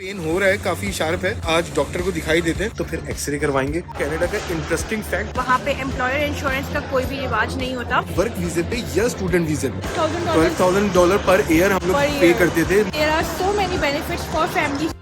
Pen हो रहा है, काफी शार्प है। आज डॉक्टर को दिखाई देते हैं तो फिर एक्सरे करवाएंगे। कनाडा का इंटरेस्टिंग फैक्ट, वहाँ पे एम्प्लॉयर इंश्योरेंस का कोई भी रिवाज नहीं होता। वर्क वीजे पे या स्टूडेंट वीजे पे $12,000 $12,000 पर ईयर हम लोग per पे year. करते थे। There are so many benefits for families.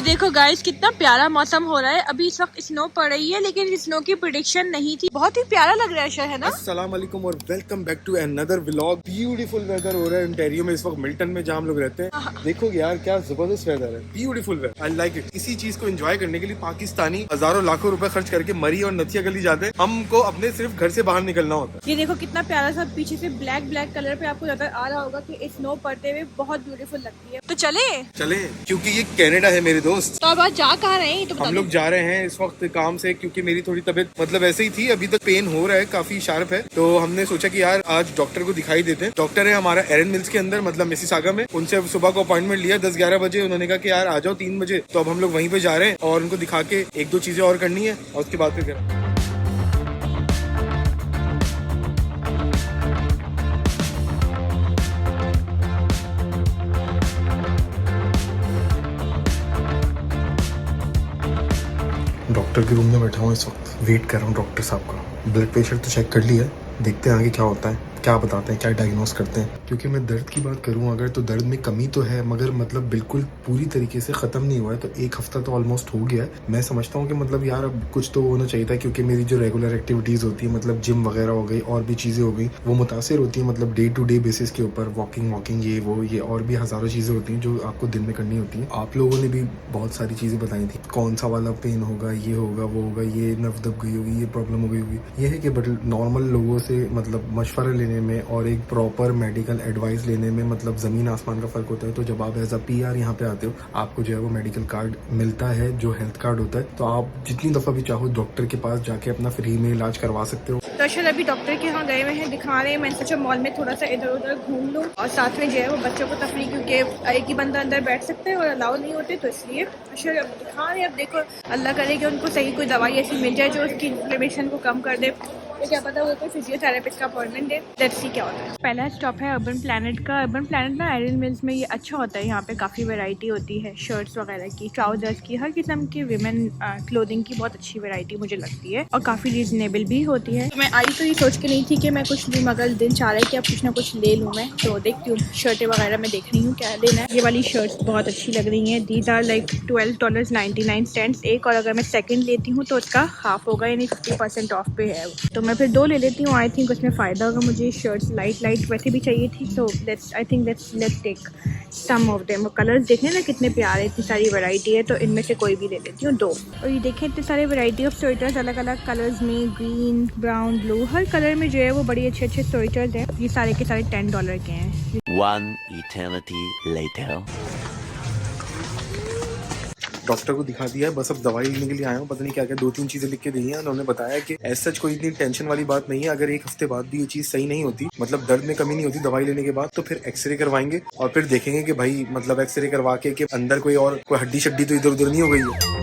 देखो गाइस कितना प्यारा मौसम हो रहा है। अभी इस वक्त स्नो पड़ रही है, लेकिन स्नो की प्रेडिक्शन नहीं थी। बहुत ही प्यारा लग रहा है शहर, है ना? अस्सलाम वालेकुम और welcome back to another vlog. Beautiful weather हो रहा है ओंटारियो में इस वक्त, मिल्टन में जहाँ हम लोग रहते हैं। देखो यार क्या जबरदस्त वेदर है, beautiful weather, I like it. इसी चीज को एंजॉय करने के लिए पाकिस्तानी हजारों लाखों रुपए खर्च करके मरी और नथिया गली जाते हैं। हमको अपने सिर्फ घर से बाहर निकलना होता है। ये देखो कितना प्यारा सा पीछे से ब्लैक कलर पे आपको नजर आ रहा होगा कि स्नो पड़ते हुए बहुत ब्यूटीफुल लगती है। तो चले क्योंकि ये कनाडा है मेरे दोस्त। तो अब आज जा कहाँ रहे हैं तो हम लोग जा रहे हैं इस वक्त काम से, क्योंकि मेरी थोड़ी तबीयत मतलब ऐसे ही थी। अभी तक पेन हो रहा है, काफी शार्प है। तो हमने सोचा कि यार आज डॉक्टर को दिखाई देते हैं। डॉक्टर है हमारा एरन मिल्स के अंदर, मतलब मिसिसागा में। उनसे सुबह को अपॉइंटमेंट लिया 10-11 बजे। उन्होंने कहा कि यार आ जाओ 3 बजे। तो अब हम लोग वहीं पे जा रहे हैं और उनको दिखा के 1-2 चीजें और करनी है और उसके बाद फिर करें। डॉक्टर के रूम में बैठा हूँ इस वक्त, वेट कर रहा हूँ डॉक्टर साहब का। ब्लड प्रेशर तो चेक कर लिया, देखते हैं आगे क्या होता है, क्या बताते हैं, क्या डायग्नोस करते हैं। क्योंकि मैं दर्द की बात करूं अगर, तो दर्द में कमी तो है, मगर मतलब बिल्कुल पूरी तरीके से ख़त्म नहीं हुआ है। तो 1 हफ्ता तो ऑलमोस्ट हो गया है। मैं समझता हूं कि मतलब यार अब कुछ तो होना चाहिए था, क्योंकि मेरी जो रेगुलर एक्टिविटीज़ होती है, मतलब जिम वगैरह हो गई और भी चीज़ें हो गई, वो मुतासर होती है मतलब डे टू डे बेसिस के ऊपर। वॉकिंग ये वो ये और भी हज़ारों चीज़ें होती हैं जो आपको दिन में करनी होती हैं। आप लोगों ने भी बहुत सारी चीज़ें बताई थी, कौन सा वाला पेन होगा, ये होगा, वो होगा, ये नर्व दब गई होगी, ये प्रॉब्लम हो गई होगी। ये है कि बट नॉर्मल लोगों से मतलब मशवरा लेने में और एक प्रॉपर मेडिकल एडवाइस लेने में मतलब ज़मीन आसमान का फ़र्क होता है। तो जब आप एज अ PR यहाँ पे आते हो, आपको जो है वो मेडिकल कार्ड मिलता है जो हेल्थ कार्ड होता है। तो आप जितनी दफ़ा भी चाहो डॉक्टर के पास जाके अपना फ्री में इलाज करवा सकते हो। दर्शन अभी डॉक्टर के यहाँ गए हुए हैं, दिखा रहे हैं। मैंने सोचा मॉल में थोड़ा सा इधर उधर घूम लूँ और साथ में जो है वो बच्चों को तफरी, क्योंकि एक ही बंदा अंदर बैठ सकता है और अलाउ नहीं होते, तो इसलिए अच्छा अब दिखा रहे हैं। अब देखो अल्लाह करे कि उनको सही कोई दवाई ऐसी मिल जाए जो उसकी इन्फ्लेमेशन को कम कर दे। तो क्या पता वो कोई फिजियोथेरेपिस्ट का अपॉइंटमेंट दे। लेट्स सी क्या होता है। पहला स्टॉप है अर्बन प्लैनेट का। अर्बन प्लैनेट ना एरन मिल्स में ये अच्छा होता है। यहाँ पे काफ़ी वैरायटी होती है, शर्ट्स वगैरह की, ट्राउजर्स की, हर किस्म की विमेन क्लोथिंग की बहुत अच्छी वैरायटी मुझे लगती है और काफ़ी रीजनेबल भी होती है। मैं आई तो ये सोच के नहीं थी कि मैं कुछ लूँ, मगर दिन चाह रहा है कि अब कुछ ना कुछ ले लूँ मैं। तो देखती हूँ शर्टें वगैरह मैं देख रही हूँ क्या लेना है। ये वाली शर्ट्स बहुत अच्छी लग रही हैं। दीज आर लाइक $12.99 एक, और अगर मैं सेकेंड लेती हूँ तो उसका हाफ होगा, यानी 50% ऑफ पे है। तो मैं फिर 2 ले लेती हूँ। आई थिंक उसमें फ़ायदा होगा मुझे। शर्ट्स लाइट वैसे भी चाहिए थी, तो let's take some of them. Colours देखें ना कितने प्यारे, इतनी सारी वैरायटी है, तो इनमें से कोई भी ले लेती हूँ 2। और ये देखें इतने सारे वैरायटी ऑफ स्वेटर्स अलग अलग कलर्स में, ग्रीन, ब्राउन, ब्लू, हर कलर में जो है वो बड़ी अच्छे स्वेटर्स हैं। ये सारे के सारे $10 के हैं। 1 eternity later. डॉक्टर को दिखा दिया है, बस अब दवाई लेने के लिए आया हूँ। पता नहीं क्या क्या 2-3 चीजें लिख के दी हैं। उन्होंने बताया कि एज सच कोई इतनी टेंशन वाली बात नहीं है। अगर 1 हफ्ते बाद भी ये चीज सही नहीं होती, मतलब दर्द में कमी नहीं होती दवाई लेने के बाद, तो फिर एक्सरे करवाएंगे और फिर देखेंगे कि भाई मतलब एक्सरे करवा के कि अंदर कोई और कोई हड्डी शड्डी तो इधर उधर नहीं हो गई है।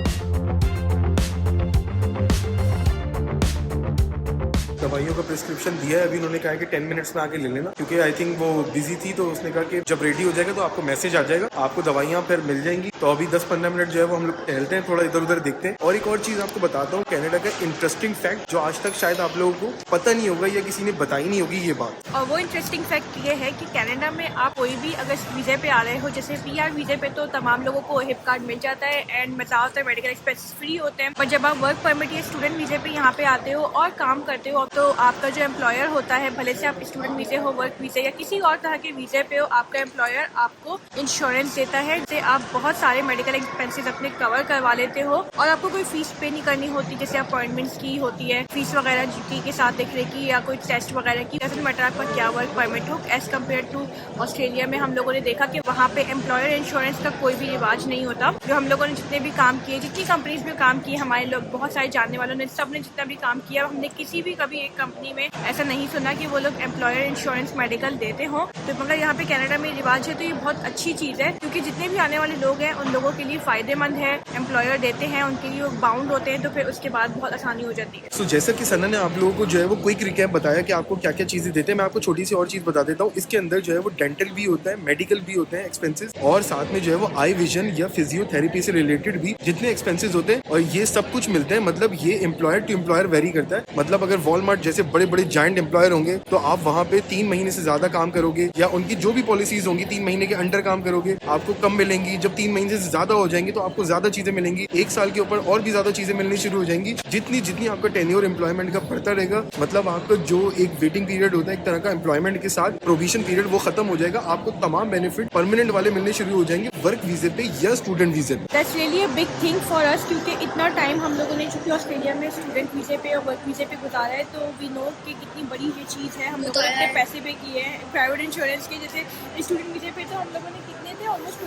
दवाइयों का प्रिस्क्रिप्शन दिया है, अभी उन्होंने कहा है कि 10 मिनट्स में आके ले लेना, क्योंकि आई थिंक वो बिजी थी। तो उसने कहा कि जब रेडी हो जाएगा तो आपको मैसेज आ जाएगा, आपको दवाइयाँ फिर मिल जाएंगी। तो अभी 10-15 मिनट जो है वो हम लोग टहलते हैं, थोड़ा इधर उधर देखते हैं। और एक और चीज आपको बताता हूँ, कनाडा का इंटरेस्टिंग फैक्ट जो आज तक शायद आप लोगों को पता नहीं होगा या किसी ने बताई नहीं होगी ये बात। और वो इंटरेस्टिंग फैक्ट ये है कि कनाडा में आप कोई भी अगर वीजे पे आ रहे हो, जैसे PR वीजे पे, तो तमाम लोगों को हिप कार्ड मिल जाता है एंड ज़्यादातर मेडिकल एक्सपेंसेस फ्री होते हैं। पर जब आप वर्क परमिट या स्टूडेंट वीजे पे यहाँ पे आते हो और काम करते हो, तो आपका जो एम्प्लॉयर होता है, भले से आप स्टूडेंट वीजे हो, वर्क वीजे या किसी और तरह के वीजे पे हो, आपका एम्प्लॉयर आपको इंश्योरेंस देता है, जिससे आप बहुत सारे मेडिकल एक्सपेंसेस अपने कवर करवा लेते हो और आपको कोई फीस पे नहीं करनी होती। जैसे अपॉइंटमेंट्स की होती है फीस वगैरह, GP के साथ देखने की या कोई टेस्ट वगैरह की, डजंट मैटर आपका क्या वर्क परमिट हो। एज कम्पेयर टू ऑस्ट्रेलिया में हम लोगों ने देखा कि वहाँ पे एम्प्लॉयर इंश्योरेंस का कोई भी रिवाज नहीं होता। जो हम लोगों ने जितने भी काम किए, जितनी कंपनीज में काम किए, हमारे लोग बहुत सारे जानने वालों ने, सब ने जितना भी काम किया, हमने किसी भी कभी एक कंपनी में ऐसा नहीं सुना कि वो लोग एम्प्लॉयर इंश्योरेंस मेडिकल देते हों। तो मगर यहाँ पे कनाडा में रिवाज है, तो ये बहुत अच्छी चीज़ है क्योंकि जितने भी आने वाले लोग हैं उन लोगों के लिए फ़ायदेमंद है। एम्प्लॉयर देते हैं, उनके लिए वो बाउंड होते हैं, तो फिर उसके बाद बहुत आसानी हो जाती है। तो जैसा कि सना ने आप लोगों को जो है वो क्विक रिकैप बताया कि आपको क्या क्या चीज़ें देते हैं, मैं आपको छोटी सी और चीज़ बता देता हूँ। इसके अंदर जो है वो डेंटल भी होता है, मेडिकल भी होते हैं एक्सपेंसेस, और साथ में जो है वो आई विजन या फिजियोथेरेपी से रिलेटेड भी जितने एक्सपेंसेस होते हैं, और ये सब कुछ मिलते हैं। मतलब ये एम्प्लॉयर टू एम्प्लॉयर वेरी करता है। मतलब अगर वॉलमार्ट जैसे बड़े बड़े जाइंट एम्प्लॉयर होंगे तो आप वहाँ पे 3 महीने से ज्यादा काम करोगे, या उनकी जो भी पॉलिसीज होंगी 3 महीने के अंडर काम करोगे, आपको कम मिलेंगी। जब 3 महीने से ज्यादा हो जाएंगे तो आपको ज्यादा चीजें मिलेंगी। 1 साल के ऊपर और भी ज्यादा चीजें मिलनी शुरू हो जाएंगी। जितनी जितनी आपका टेन्योर एम्प्लॉयमेंट का बढ़ता रहेगा, मतलब आपका जो एक वेटिंग पीरियड होता है एक तरह का एम्प्लॉयमेंट के साथ प्रोविजन पीरियड, वो खत्म हो जाएगा। आपको तमाम बेनिफिट परमानेंट वाले मिलने शुरू हो जाएंगे वर्क वीजे पे या स्टूडेंट वीजे पे। That's really a big thing for us, क्योंकि इतना टाइम हम लोगों ने चूंकि ऑस्ट्रेलिया में स्टूडेंट वीजे पे और वर्क वीजे पे गुजारा है, तो वी नो कि कितनी बड़ी ये चीज़ है। हम लोगों ने अपने पैसे पे किए हैं प्राइवेट इंश्योरेंस के। जैसे स्टूडेंट वीजे पे तो हम लोगों ने कितने थे, ऑलमोस्ट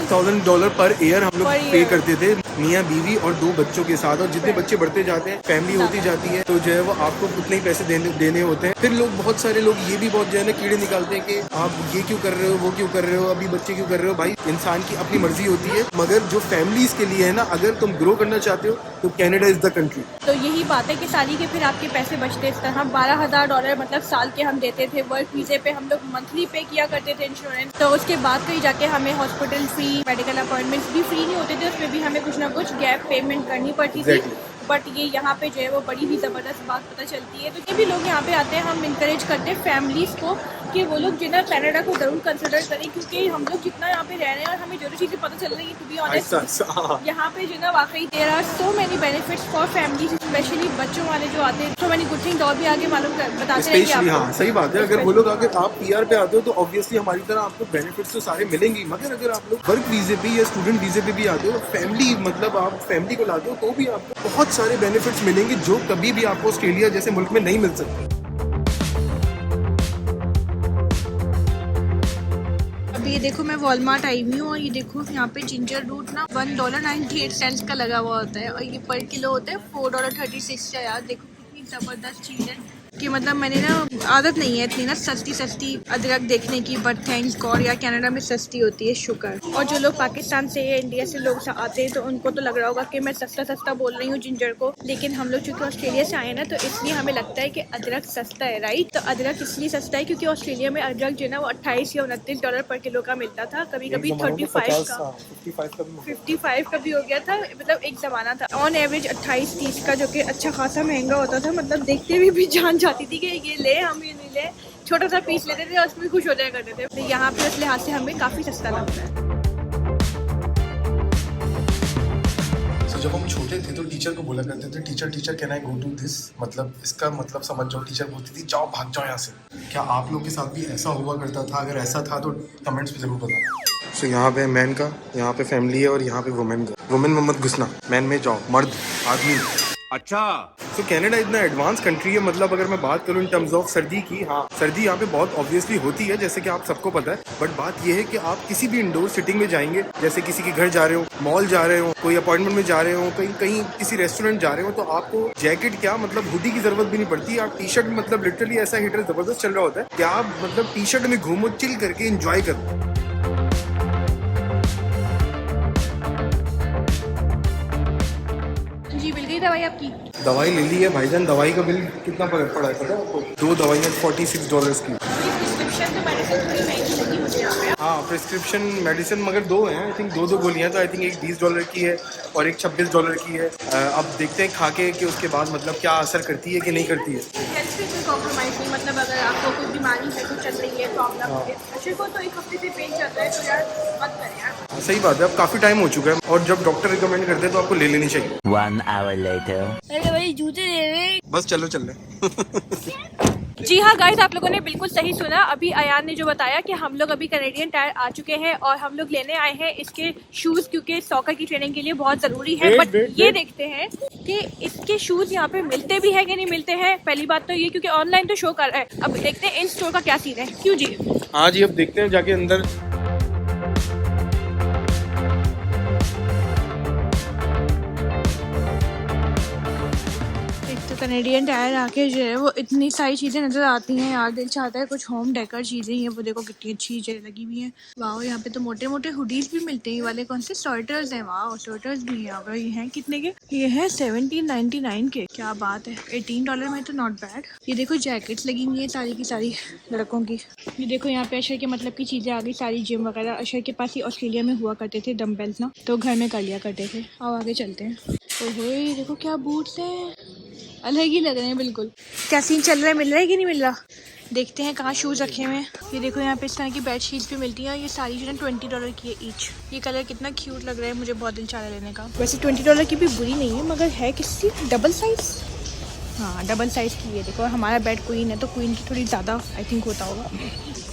$12,000 पर ईयर हम लोग पे करते थे, मियाँ बीवी और 2 बच्चों के साथ। और जितने बच्चे बढ़ते जाते हैं, फैमिली होती जाती है, तो जो है वो आपको उतने ही पैसे देने होते हैं। फिर लोग, बहुत सारे लोग ये भी बहुत जो है ना कीड़े निकालते हैं कि आप ये क्यों कर रहे हो, वो क्यों कर रहे हो, अभी बच्चे क्यों कर रहे हो। भाई इंसान की अपनी मर्जी होती है, मगर जो फैमिलीज के लिए है ना, अगर तुम ग्रो करना चाहते हो तो कनाडा इज द कंट्री। तो यही बात है कि सारी के फिर आपके पैसे बचते इस तरह। $12,000 मतलब साल के हम देते थे। वर्क वीजे पे हम लोग मंथली पे किया करते थे इंश्योरेंस, तो उसके बाद कहीं जाके हमें हॉस्पिटल फ्री, मेडिकल अपॉइंटमेंट्स भी फ्री नहीं होते थे, उसमें भी हमें कुछ ना कुछ गैप पेमेंट करनी पड़ती थी। बट ये यहाँ पे जो है वो बड़ी ही ज़बरदस्त बात पता चलती है। तो ये भी लोग यहाँ पे आते हैं, हम इंकरेज करते हैं फैमिलीज़ को कि वो लोग जो है कनाडा को ज़रूर कंसिडर करें, क्योंकि हम लोग जितना यहाँ पे रह रहे हैं और हमें जो जो चीज़ें पता चल रही है, टू बी ऑनेस्ट यहाँ पे जो है वाकई there are so many benefits for families, specially बच्चों वाले जो आते हैं। सो मैनी गुड थिंग्स और भी आगे मालूम बताते रहेंगे आपको। हाँ, सही बात है। अगर वो लोग, अगर आप पीआर पे आते हो तो ऑब्वियसली हमारी तरह आपको बेनिफिट्स तो सारे मिलेंगे, मगर अगर आप लोग वर्क वीजे पे या स्टूडेंट वीजे पे भी आते हो, फैमिली, मतलब आप फैमिली को लाते हो, तो भी आपको बहुत सारे बेनिफिट्स मिलेंगे जो कभी भी आपको ऑस्ट्रेलिया जैसे मुल्क में नहीं मिल सकते। ये देखो, मैं वॉलमार्ट आई हुई हूँ और ये देखो यहाँ पे जिंजर रूट ना $1.98 का लगा हुआ होता है, और ये पर किलो होता है $4.36 का। यार देखो कितनी ज़बरदस्त चीज़ है कि मतलब मैंने ना आदत नहीं है इतनी ना सस्ती अदरक देखने की, बट थैंक्स गॉड यार कनाडा में सस्ती होती है, शुक्र। और जो लोग पाकिस्तान से या इंडिया से लोग आते हैं तो उनको तो लग रहा होगा कि मैं सस्ता बोल रही हूँ जिंजर को, लेकिन हम लोग चूँकि ऑस्ट्रेलिया से आए ना, तो इसलिए हमें लगता है कि अदरक सस्ता है, राइट। तो अदरक इसलिए सस्ता है क्योंकि ऑस्ट्रेलिया में अदरक जो है ना वो $28 या $29 पर किलो का मिलता था, कभी कभी 35 का, 55 का भी हो गया था। मतलब एक ज़माना था ऑन एवरेज 28-30 का, जो कि अच्छा खासा महंगा होता था। मतलब देखते हुए भी जान जाती थी कि ये ले, हम ये नहीं ले, छोटा सा पीस लेते थे और उसमें खुश हो जाया करते थे। तो यहाँ पे इस लिहाज से हमें काफ़ी सस्ता लगता है। तो जब हम छोटे थे तो टीचर को बोला करते थे, teacher can I go to this, मतलब इसका मतलब समझ जाओ, टीचर बोलती थी जाओ, भाग जाओ यहाँ से। क्या आप लोग के साथ भी ऐसा हुआ करता था? अगर ऐसा था तो कमेंट्स में जरूर बताना। सो यहाँ पे मैन का, यहाँ पे फैमिली है, और यहाँ पे वुमेन का। वुमेन में मत घुसना, मैन में जाओ, मर्द आदमी। अच्छा, तो कनाडा इतना एडवांस कंट्री है। मतलब अगर मैं बात करूँ इन टर्म्स ऑफ सर्दी की, हाँ सर्दी यहाँ पे बहुत ऑब्वियसली होती है, जैसे कि आप सबको पता है। बट बात यह है कि आप किसी भी इंडोर सिटिंग में जाएंगे, जैसे किसी के घर जा रहे हो, मॉल जा रहे हो, कोई अपॉइंटमेंट में जा रहे हो, कहीं किसी रेस्टोरेंट जा रहे हो, तो आपको जैकेट क्या, मतलब हुडी की जरूरत भी नहीं पड़ती। आप टी शर्ट, मतलब लिटरली ऐसा हीटर जबरदस्त चल रहा होता है कि आप मतलब टी शर्ट में घूमो, चिल करके एंजॉय करो। जी मिल गई दवाई आपकी? दवाई ले ली है भाईजान। दवाई का बिल कितना पड़ा है पता है आपको? 2 दवाइयाँ $46 की। प्रिस्क्रिप्शन तो मेडिसिन थोड़ी महंगी लगी मुझे यहाँ पे। हाँ, प्रिस्क्रिप्शन मेडिसिन मगर 2 हैं, आई थिंक 2 गोलियाँ। तो आई थिंक एक $20 की है और एक $26 की है। अब देखते हैं खा के कि उसके बाद मतलब क्या असर करती है कि नहीं करती है। हेल्थ पे कोई कॉम्प्रोमाइज़ नहीं, मतलब अगर आपको कोई बीमारी है, कुछ चल रही है, प्रॉब्लम है, बच्चे को तो 1 हफ्ते से पेन चल रहा है, तो यार मत करें यार। हाँ, सही बात है। अब काफ़ी टाइम हो चुका है, और जब डॉक्टर रिकमेंड करते हैं तो आपको ले लेनी चाहिए। 1 hour later. अरे भाई जूते दे रहे। बस चल रहे। जी हाँ गाइस, आप लोगों ने बिल्कुल सही सुना। अभी अयान ने जो बताया कि हम लोग अभी कैनेडियन टायर आ चुके हैं और हम लोग लेने आए हैं इसके शूज़, क्योंकि सॉकर की ट्रेनिंग के लिए बहुत ज़रूरी है। बट ये देखते हैं कि इसके शूज़ यहाँ पे मिलते भी है कि नहीं मिलते हैं। पहली बात तो ये, क्योंकि ऑनलाइन तो शो कर रहा है, अब देखते हैं इन स्टोर का क्या सीन है। क्यों जी? हाँ जी, अब देखते हैं जाके अंदर। कैनेडियन टायर आके जो है वो इतनी सारी चीज़ें नज़र आती हैं यार, दिल चाहता है कुछ होम डेकर चीज़ें हैं। वो देखो कितनी अच्छी चीज़ें लगी हुई हैं। वाह, यहाँ पे तो मोटे मोटे हुडीज भी मिलते हैं। ये वाले कौन से स्वेटर्स हैं, वाह स्वेटर्स भी हैं यहाँ पर। ये हैं कितने के? ये है 1799 के। क्या बात है, $18 में तो नॉट बैड। ये देखो जैकेट्स लगी हुई हैं सारी की सारी लड़कों की। ये देखो यहाँ पे अशर के मतलब की चीज़ें आ गई सारी, जिम वगैरह। अशर के पास ही ऑस्ट्रेलिया में हुआ करते थे डम्बेल्स ना, तो घर में कर लिया करते थे। आओ आगे चलते हैं। ओहो, ये देखो क्या बूट्स हैं, अलग ही लग रहे हैं बिल्कुल। क्या सीन चल रहा है, मिल रहा है कि नहीं मिल रहा? देखते हैं कहाँ शूज़ रखे हुए हैं। ये देखो यहाँ पे इस तरह की बेड शीट्स भी मिलती हैं। ये सारी जो है $20 की है ईच। ये कलर कितना क्यूट लग रहा है, मुझे बहुत दिल चाह रहा है लेने का। वैसे $20 की भी बुरी नहीं है, मगर है किसी डबल साइज़। हाँ डबल साइज़ की है। देखो हमारा बेड क्वीन है तो क्वीन की थोड़ी ज़्यादा आई थिंक होता होगा।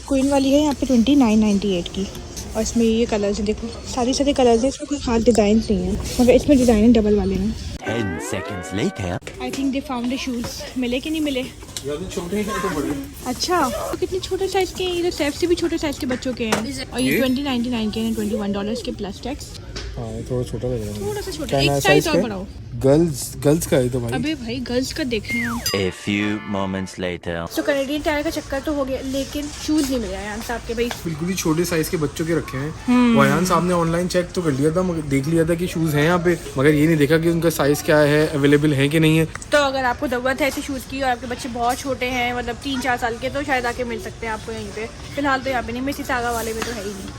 क्वीन वाली है यहाँ पे 2998 की, और इसमें ये कलर्स हैं। देखो सारे कलर्स हैं, इसमें कोई खास डिज़ाइन नहीं है, मगर इसमें डिज़ाइन है डबल वाले में। 10 seconds later. I think they found the shoes. मिले कि नहीं मिले? छोटे हैं तो बड़े। अच्छा, तो कितने छोटे साइज़ के हैं ये? तो सेफ से भी छोटे साइज़ के बच्चों के हैं। और ये 2099 के हैं, $21 के प्लस टैक्स। हाँ ये थोड़ा छोटा लग रहा है। थोड़ा सा छोटा, एक साइज और बढ़ाओ। गर्ल्स का है तो भाई। अबे भाई गर्ल्स का देख रहे हैं हम। A few moments later. तो कैनेडियन टायर का चक्कर तो हो गया, लेकिन शूज नहीं मिले यार साहब के भाई। बिल्कुल ही छोटे साइज के बच्चों के रखे हैं। वयान साहब ने ऑनलाइन चेक तो कर लिया था, मगर देख लिया था कि शूज हैं यहाँ पे, मगर ये नहीं देखा कि उनका साइज क्या है, अवेलेबल है कि नहीं है। तो अगर आपको ज़रूरत है ऐसे शूज़ की और आपके बच्चे बहुत छोटे हैं, मतलब 3-4 साल के, तो शायद आके मिल सकते हैं आपको यहीं पे। फिलहाल तो यहाँ पे नहीं, मिसिसागा वाले में तो है ही नहीं।